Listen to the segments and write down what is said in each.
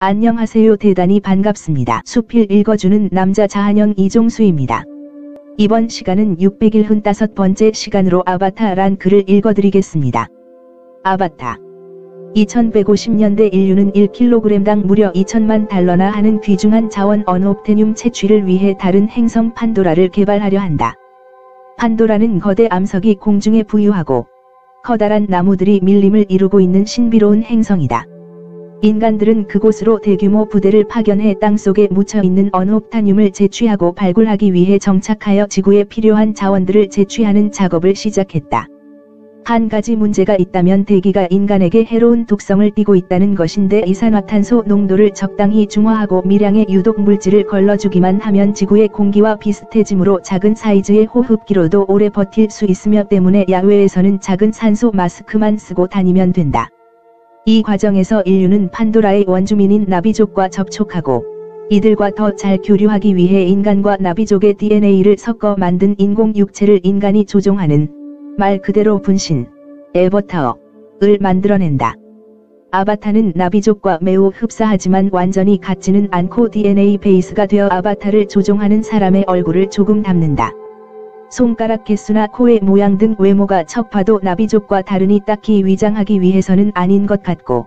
안녕하세요. 대단히 반갑습니다. 수필 읽어주는 남자 자한영 이종수입니다. 이번 시간은 615번째 시간으로 아바타란 글을 읽어드리겠습니다. 아바타. 2150년대 인류는 1kg당 무려 2천만 달러나 하는 귀중한 자원 언옵테늄 채취를 위해 다른 행성 판도라를 개발하려 한다. 판도라는 거대 암석이 공중에 부유하고 커다란 나무들이 밀림을 이루고 있는 신비로운 행성이다. 인간들은 그곳으로 대규모 부대를 파견해 땅속에 묻혀있는 언옵타늄을 채취하고 발굴하기 위해 정착하여 지구에 필요한 자원들을 채취하는 작업을 시작했다. 한 가지 문제가 있다면 대기가 인간에게 해로운 독성을 띠고 있다는 것인데 이산화탄소 농도를 적당히 중화하고 미량의 유독 물질을 걸러주기만 하면 지구의 공기와 비슷해지므로 작은 사이즈의 호흡기로도 오래 버틸 수 있으며 때문에 야외에서는 작은 산소 마스크만 쓰고 다니면 된다. 이 과정에서 인류는 판도라의 원주민인 나비족과 접촉하고 이들과 더 잘 교류하기 위해 인간과 나비족의 DNA를 섞어 만든 인공 육체를 인간이 조종하는 말 그대로 분신, 에버타어를 만들어낸다. 아바타는 나비족과 매우 흡사하지만 완전히 같지는 않고 DNA 베이스가 되어 아바타를 조종하는 사람의 얼굴을 조금 닮는다. 손가락 개수나 코의 모양 등 외모가 척 봐도 나비족과 다르니 딱히 위장하기 위해서는 아닌 것 같고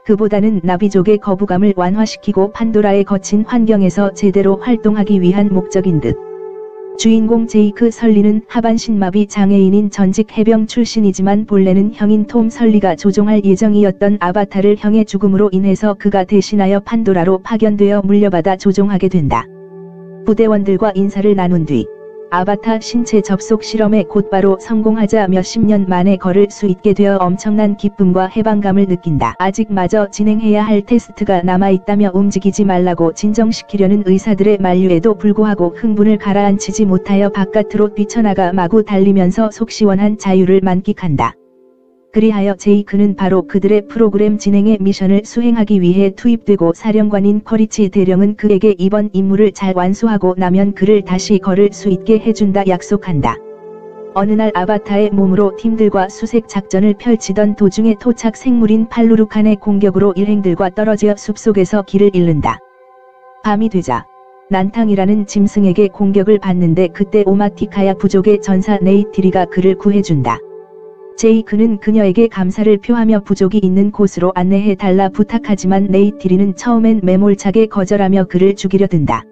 그보다는 나비족의 거부감을 완화시키고 판도라의 거친 환경에서 제대로 활동하기 위한 목적인 듯. 주인공 제이크 설리는 하반신마비 장애인인 전직 해병 출신이지만 본래는 형인 톰 설리가 조종할 예정이었던 아바타를 형의 죽음으로 인해서 그가 대신하여 판도라로 파견되어 물려받아 조종하게 된다. 부대원들과 인사를 나눈 뒤 아바타 신체 접속 실험에 곧바로 성공하자 몇십 년 만에 걸을 수 있게 되어 엄청난 기쁨과 해방감을 느낀다. 아직 마저 진행해야 할 테스트가 남아있다며 움직이지 말라고 진정시키려는 의사들의 만류에도 불구하고 흥분을 가라앉히지 못하여 바깥으로 뛰쳐나가 마구 달리면서 속 시원한 자유를 만끽한다. 그리하여 제이크는 바로 그들의 프로그램 진행의 미션을 수행하기 위해 투입되고 사령관인 커리치 대령은 그에게 이번 임무를 잘 완수하고 나면 그를 다시 걸을 수 있게 해준다 약속한다. 어느 날 아바타의 몸으로 팀들과 수색 작전을 펼치던 도중에 토착 생물인 팔루루칸의 공격으로 일행들과 떨어져 숲속에서 길을 잃는다. 밤이 되자 난탕이라는 짐승에게 공격을 받는데 그때 오마티카야 부족의 전사 네이티리가 그를 구해준다. 제이크는 그녀에게 감사를 표하며 부족이 있는 곳으로 안내해 달라 부탁하지만 네이티리는 처음엔 매몰차게 거절하며 그를 죽이려 든다.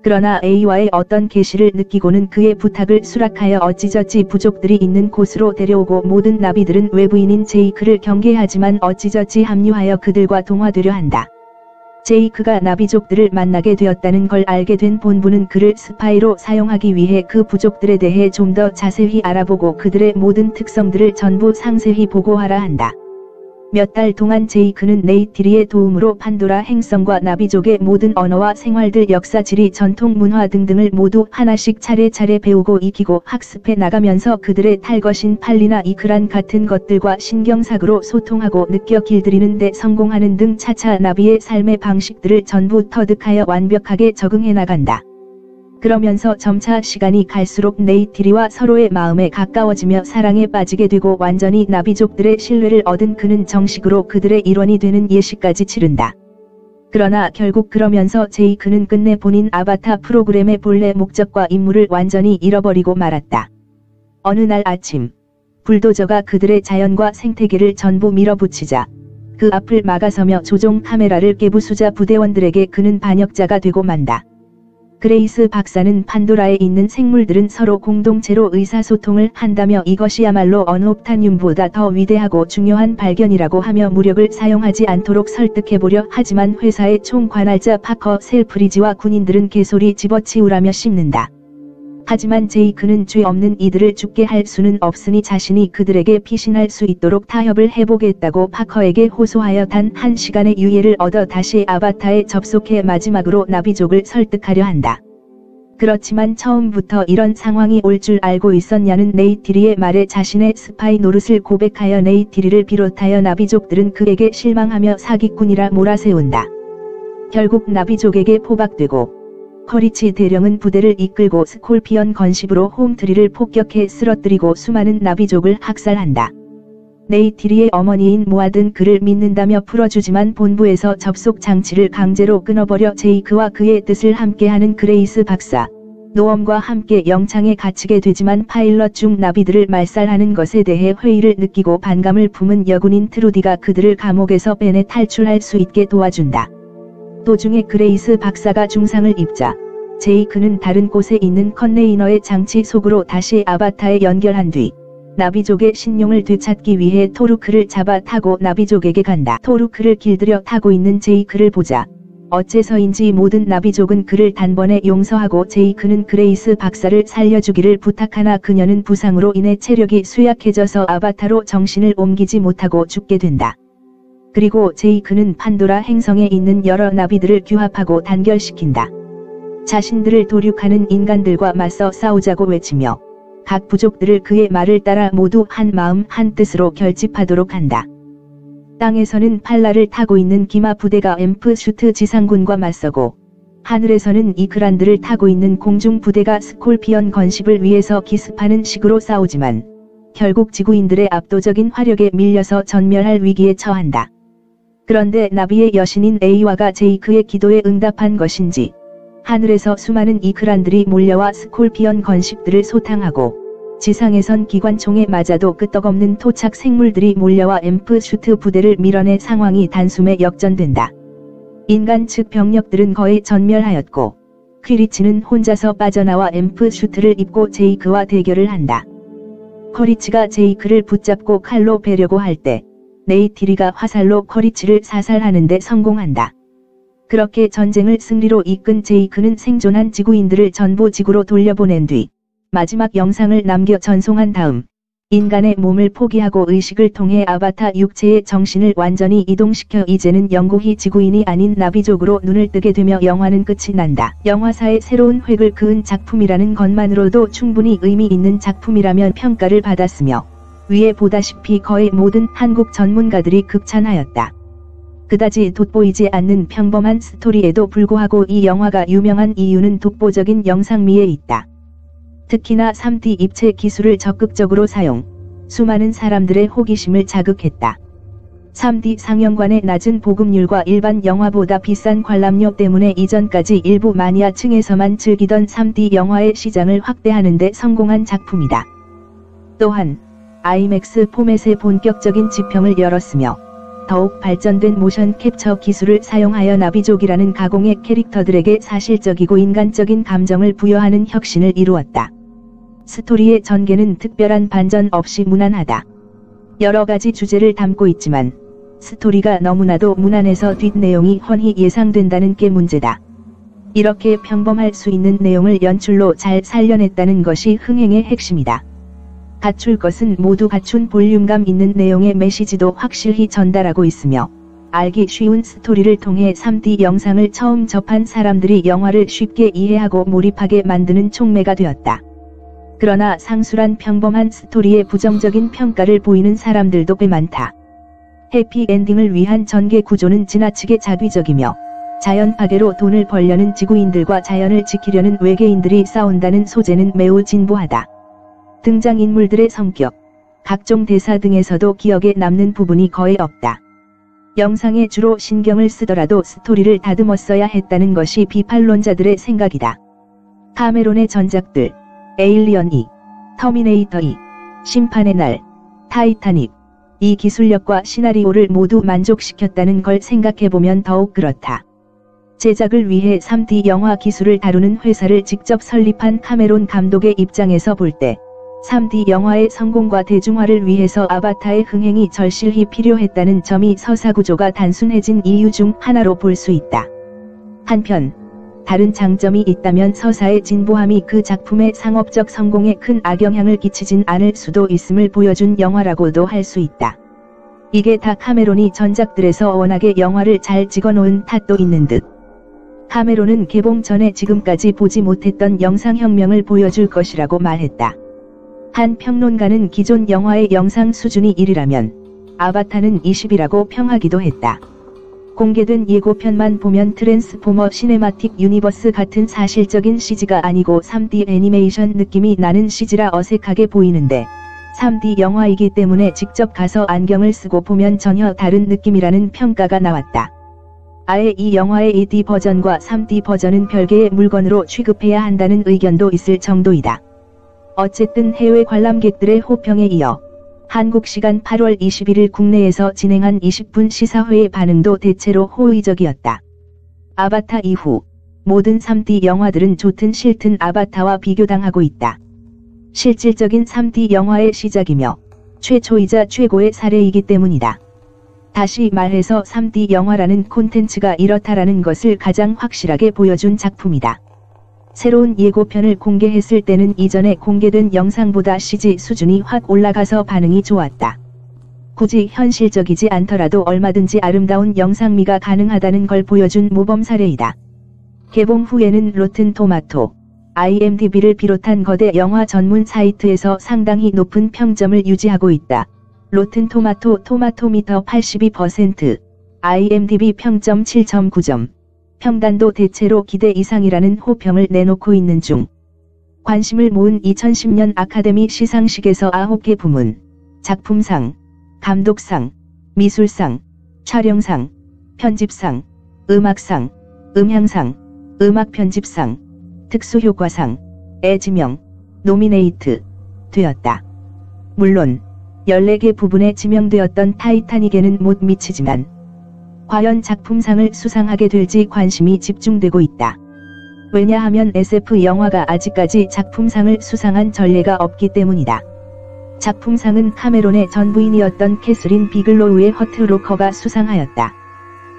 그러나 A와의 어떤 계시를 느끼고는 그의 부탁을 수락하여 어찌저찌 부족들이 있는 곳으로 데려오고 모든 나비들은 외부인인 제이크를 경계하지만 어찌저찌 합류하여 그들과 동화되려 한다. 제이크가 나비족들을 만나게 되었다는 걸 알게 된 본부는 그를 스파이로 사용하기 위해 그 부족들에 대해 좀 더 자세히 알아보고 그들의 모든 특성들을 전부 상세히 보고하라 한다. 몇 달 동안 제이크는 네이티리의 도움으로 판도라 행성과 나비족의 모든 언어와 생활들 역사 지리 전통 문화 등등을 모두 하나씩 차례차례 배우고 익히고 학습해 나가면서 그들의 탈것인 팔리나 이크란 같은 것들과 신경삭으로 소통하고 느껴 길들이는 데 성공하는 등 차차 나비의 삶의 방식들을 전부 터득하여 완벽하게 적응해 나간다. 그러면서 점차 시간이 갈수록 네이티리와 서로의 마음에 가까워지며 사랑에 빠지게 되고 완전히 나비족들의 신뢰를 얻은 그는 정식으로 그들의 일원이 되는 예식까지 치른다. 그러나 결국 그러면서 제이크는 끝내 본인 아바타 프로그램의 본래 목적과 임무를 완전히 잃어버리고 말았다. 어느 날 아침, 불도저가 그들의 자연과 생태계를 전부 밀어붙이자 그 앞을 막아서며 조종 카메라를 깨부수자 부대원들에게 그는 반역자가 되고 만다. 그레이스 박사는 판도라에 있는 생물들은 서로 공동체로 의사소통을 한다며 이것이야말로 언옵타늄보다 더 위대하고 중요한 발견이라고 하며 무력을 사용하지 않도록 설득해보려 하지만 회사의 총관할자 파커 셀프리지와 군인들은 개소리 집어치우라며 씹는다. 하지만 제이크는 죄 없는 이들을 죽게 할 수는 없으니 자신이 그들에게 피신할 수 있도록 타협을 해보겠다고 파커에게 호소하여 단 1시간의 유예를 얻어 다시 아바타에 접속해 마지막으로 나비족을 설득하려 한다. 그렇지만 처음부터 이런 상황이 올 줄 알고 있었냐는 네이티리의 말에 자신의 스파이 노릇을 고백하여 네이티리를 비롯하여 나비족들은 그에게 실망하며 사기꾼이라 몰아세운다. 결국 나비족에게 포박되고 커리치 대령은 부대를 이끌고 스콜피언 건십으로 홈트리를 폭격해 쓰러뜨리고 수많은 나비족을 학살한다. 네이티리의 어머니인 모아든 그를 믿는다며 풀어주지만 본부에서 접속 장치를 강제로 끊어버려 제이크와 그의 뜻을 함께하는 그레이스 박사, 노엄과 함께 영창에 갇히게 되지만 파일럿 중 나비들을 말살하는 것에 대해 회의를 느끼고 반감을 품은 여군인 트루디가 그들을 감옥에서 빼내 탈출할 수 있게 도와준다. 도중에 그레이스 박사가 중상을 입자 제이크는 다른 곳에 있는 컨테이너의 장치 속으로 다시 아바타에 연결한 뒤 나비족의 신용을 되찾기 위해 토루크를 잡아 타고 나비족에게 간다. 토루크를 길들여 타고 있는 제이크를 보자 어째서인지 모든 나비족은 그를 단번에 용서하고 제이크는 그레이스 박사를 살려주기를 부탁하나 그녀는 부상으로 인해 체력이 쇠약해져서 아바타로 정신을 옮기지 못하고 죽게 된다. 그리고 제이크는 판도라 행성에 있는 여러 나비들을 규합하고 단결시킨다. 자신들을 도륙하는 인간들과 맞서 싸우자고 외치며 각 부족들을 그의 말을 따라 모두 한 마음 한 뜻으로 결집하도록 한다. 땅에서는 팔라를 타고 있는 기마 부대가 엠프슈트 지상군과 맞서고 하늘에서는 이그란드를 타고 있는 공중 부대가 스콜피언 건십을 위해서 기습하는 식으로 싸우지만 결국 지구인들의 압도적인 화력에 밀려서 전멸할 위기에 처한다. 그런데 나비의 여신인 에이와가 제이크의 기도에 응답한 것인지 하늘에서 수많은 이그란들이 몰려와 스콜피언 건십들을 소탕하고 지상에선 기관총에 맞아도 끄떡없는 토착 생물들이 몰려와 엠프슈트 부대를 밀어내 상황이 단숨에 역전된다. 인간 측 병력들은 거의 전멸하였고 퀴리치는 혼자서 빠져나와 엠프슈트를 입고 제이크와 대결을 한다. 커리치가 제이크를 붙잡고 칼로 베려고 할 때 네이티리가 화살로 커리치를 사살하는데 성공한다. 그렇게 전쟁을 승리로 이끈 제이크는 생존한 지구인들을 전부 지구로 돌려보낸 뒤 마지막 영상을 남겨 전송한 다음 인간의 몸을 포기하고 의식을 통해 아바타 육체의 정신을 완전히 이동시켜 이제는 영구히 지구인이 아닌 나비족으로 눈을 뜨게 되며 영화는 끝이 난다. 영화사의 새로운 획을 그은 작품이라는 것만으로도 충분히 의미 있는 작품이라면 평가를 받았으며 위에 보다시피 거의 모든 한국 전문가들이 극찬하였다. 그다지 돋보이지 않는 평범한 스토리에도 불구하고 이 영화가 유명한 이유는 독보적인 영상미에 있다. 특히나 3D 입체 기술을 적극적으로 사용, 수많은 사람들의 호기심을 자극했다. 3D 상영관의 낮은 보급률과 일반 영화보다 비싼 관람료 때문에 이전까지 일부 마니아층에서만 즐기던 3D 영화의 시장을 확대하는 데 성공한 작품이다. 또한 아이맥스 포맷의 본격적인 지평을 열었으며 더욱 발전된 모션 캡처 기술을 사용하여 나비족이라는 가공의 캐릭터들에게 사실적이고 인간적인 감정을 부여하는 혁신을 이루었다. 스토리의 전개는 특별한 반전 없이 무난하다. 여러 가지 주제를 담고 있지만 스토리가 너무나도 무난해서 뒷내용이 훤히 예상된다는 게 문제다. 이렇게 평범할 수 있는 내용을 연출로 잘 살려냈다는 것이 흥행의 핵심이다. 갖출 것은 모두 갖춘 볼륨감 있는 내용의 메시지도 확실히 전달하고 있으며 알기 쉬운 스토리를 통해 3D 영상을 처음 접한 사람들이 영화를 쉽게 이해하고 몰입하게 만드는 촉매가 되었다. 그러나 상술한 평범한 스토리에 부정적인 평가를 보이는 사람들도 꽤 많다. 해피엔딩을 위한 전개 구조는 지나치게 자비적이며 자연 파괴로 돈을 벌려는 지구인들과 자연을 지키려는 외계인들이 싸운다는 소재는 매우 진보하다. 등장인물들의 성격, 각종 대사 등에서도 기억에 남는 부분이 거의 없다. 영상에 주로 신경을 쓰더라도 스토리를 다듬었어야 했다는 것이 비판론자들의 생각이다. 카메론의 전작들, 에일리언 2, 터미네이터 2, 심판의 날, 타이타닉, 이 기술력과 시나리오를 모두 만족시켰다는 걸 생각해보면 더욱 그렇다. 제작을 위해 3D 영화 기술을 다루는 회사를 직접 설립한 카메론 감독의 입장에서 볼 때 3D 영화의 성공과 대중화를 위해서 아바타의 흥행이 절실히 필요했다는 점이 서사구조가 단순해진 이유 중 하나로 볼 수 있다. 한편 다른 장점이 있다면 서사의 진보함이 그 작품의 상업적 성공에 큰 악영향을 끼치진 않을 수도 있음을 보여준 영화라고도 할 수 있다. 이게 다 카메론이 전작들에서 워낙에 영화를 잘 찍어놓은 탓도 있는 듯. 카메론은 개봉 전에 지금까지 보지 못했던 영상혁명을 보여줄 것이라고 말했다. 한 평론가는 기존 영화의 영상 수준이 1이라면 아바타는 20이라고 평하기도 했다. 공개된 예고편만 보면 트랜스포머 시네마틱 유니버스 같은 사실적인 CG가 아니고 3D 애니메이션 느낌이 나는 CG라 어색하게 보이는데 3D 영화이기 때문에 직접 가서 안경을 쓰고 보면 전혀 다른 느낌이라는 평가가 나왔다. 아예 이 영화의 2D 버전과 3D 버전은 별개의 물건으로 취급해야 한다는 의견도 있을 정도이다. 어쨌든 해외 관람객들의 호평에 이어 한국 시간 8월 21일 국내에서 진행한 20분 시사회의 반응도 대체로 호의적이었다. 아바타 이후 모든 3D 영화들은 좋든 싫든 아바타와 비교당하고 있다. 실질적인 3D 영화의 시작이며 최초이자 최고의 사례이기 때문이다. 다시 말해서 3D 영화라는 콘텐츠가 이렇다라는 것을 가장 확실하게 보여준 작품이다. 새로운 예고편을 공개했을 때는 이전에 공개된 영상보다 CG 수준이 확 올라가서 반응이 좋았다. 굳이 현실적이지 않더라도 얼마든지 아름다운 영상미가 가능하다는 걸 보여준 모범 사례이다. 개봉 후에는 로튼 토마토, IMDb를 비롯한 거대 영화 전문 사이트에서 상당히 높은 평점을 유지하고 있다. 로튼 토마토 토마토미터 82%, IMDb 평점 7.9점, 평단도 대체로 기대 이상이라는 호평을 내놓고 있는 중, 관심을 모은 2010년 아카데미 시상식에서 9개 부문, 작품상, 감독상, 미술상, 촬영상, 편집상, 음악상, 음향상, 음악편집상, 특수효과상에 지명, 노미네이트 되었다. 물론 14개 부분에 지명되었던 타이타닉에는 못 미치지만 과연 작품상을 수상하게 될지 관심이 집중되고 있다. 왜냐하면 SF 영화가 아직까지 작품상을 수상한 전례가 없기 때문이다. 작품상은 카메론의 전 부인이었던 캐서린 비글로우의 허트 로커가 수상하였다.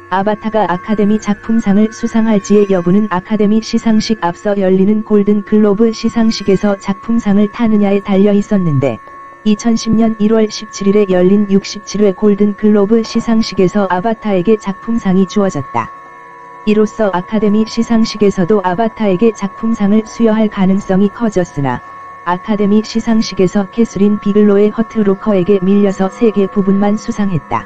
아바타가 아카데미 작품상을 수상할지의 여부는 아카데미 시상식 앞서 열리는 골든 글로브 시상식에서 작품상을 타느냐에 달려 있었는데 2010년 1월 17일에 열린 67회 골든 글로브 시상식에서 아바타에게 작품상이 주어졌다. 이로써 아카데미 시상식에서도 아바타에게 작품상을 수여할 가능성이 커졌으나 아카데미 시상식에서 캐서린 비글로의 허트 로커에게 밀려서 3개 부분만 수상했다.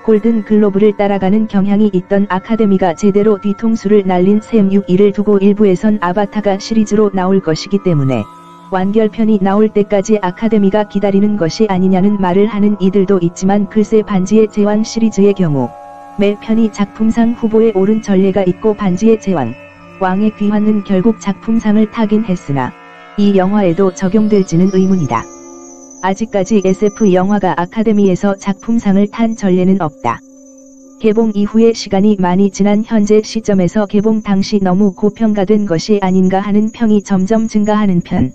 골든 글로브를 따라가는 경향이 있던 아카데미가 제대로 뒤통수를 날린 셈 6일을 두고 일부에선 아바타가 시리즈로 나올 것이기 때문에 완결편이 나올 때까지 아카데미가 기다리는 것이 아니냐는 말을 하는 이들도 있지만 글쎄 반지의 제왕 시리즈의 경우 매 편이 작품상 후보에 오른 전례가 있고 반지의 제왕, 왕의 귀환은 결국 작품상을 타긴 했으나 이 영화에도 적용될지는 의문이다. 아직까지 SF 영화가 아카데미에서 작품상을 탄 전례는 없다. 개봉 이후에 시간이 많이 지난 현재 시점에서 개봉 당시 너무 고평가된 것이 아닌가 하는 평이 점점 증가하는 편.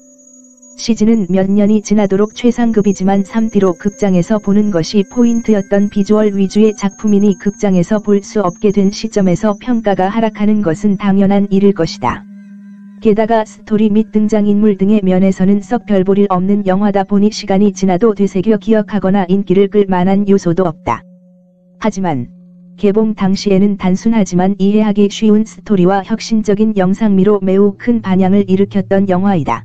CG는 몇 년이 지나도록 최상급이지만 3D로 극장에서 보는 것이 포인트였던 비주얼 위주의 작품이니 극장에서 볼 수 없게 된 시점에서 평가가 하락하는 것은 당연한 일일 것이다. 게다가 스토리 및 등장인물 등의 면에서는 썩 별볼일 없는 영화다 보니 시간이 지나도 되새겨 기억하거나 인기를 끌 만한 요소도 없다. 하지만 개봉 당시에는 단순하지만 이해하기 쉬운 스토리와 혁신적인 영상미로 매우 큰 반향을 일으켰던 영화이다.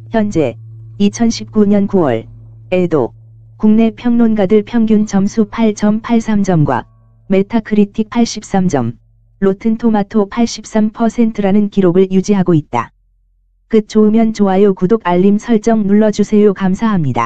현재 2019년 9월에도 국내 평론가들 평균 점수 8.83점과 메타크리틱 83점, 로튼 토마토 83%라는 기록을 유지하고 있다. 끝 좋으면 좋아요 구독 알림 설정 눌러주세요. 감사합니다.